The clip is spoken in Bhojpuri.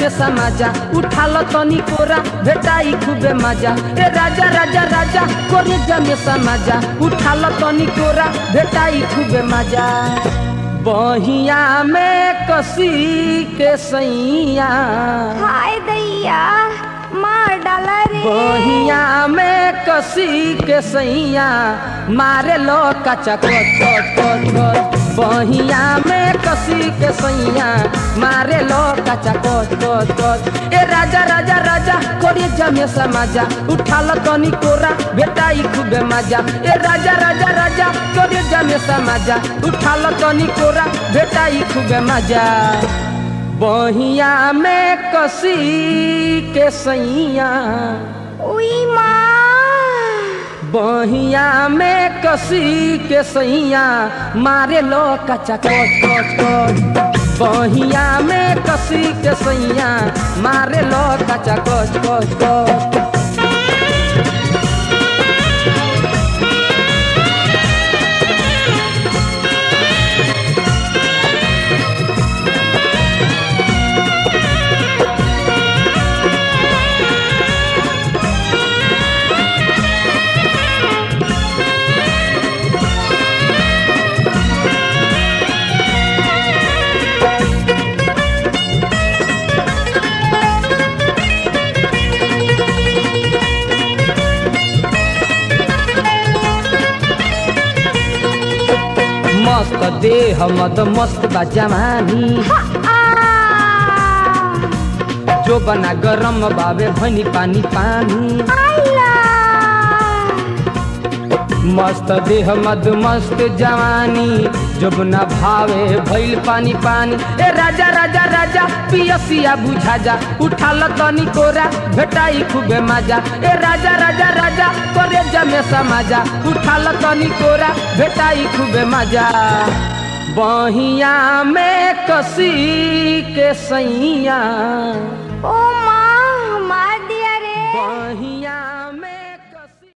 में समाजा उठाल तनी कोरा भेटाई खूबे मजा ए राजा राजा राजा करे में समाजा उठाल तनी कोरा भेटाई खूबे मजा बहिया में कसी के सैया हाय दैया मार डाला रे बहिया में कसी के सैया मारे लो कचा कच कच कच कच बहिया में कसी के सैया मारे लो कचा कच कच कच ए राजा राजा राजा कोरी जमे समाजा उठाल तनी कोरा भेटाई खूबे मजा ए राजा राजा राजा कोरी जमे समाजा उठाल तनी कोरा भेटाई खूबे मजा बहिया में कसी के सैया उई माँ बहिया में कसी के सैया मारे लो कचा कच कच कच बहिया में कसी के सैया मारे लो कचा कच कच कच मस्त देह मद मस्त बा जवानी जो बना गरम बाबे भनी पानी पानी मस्त देह मद मस्त जवानी जो बना भावे भइल पानी पानी ए राजा राजा राजा पियसिया बुझा जा उठाल तनी कोरा भेटाई खूबे मजा ए राजा राजा राजा करे जमे समाजा उठाल तनी कोरा भेटाई खूबे मजा बहिया में कसी के सैया ओ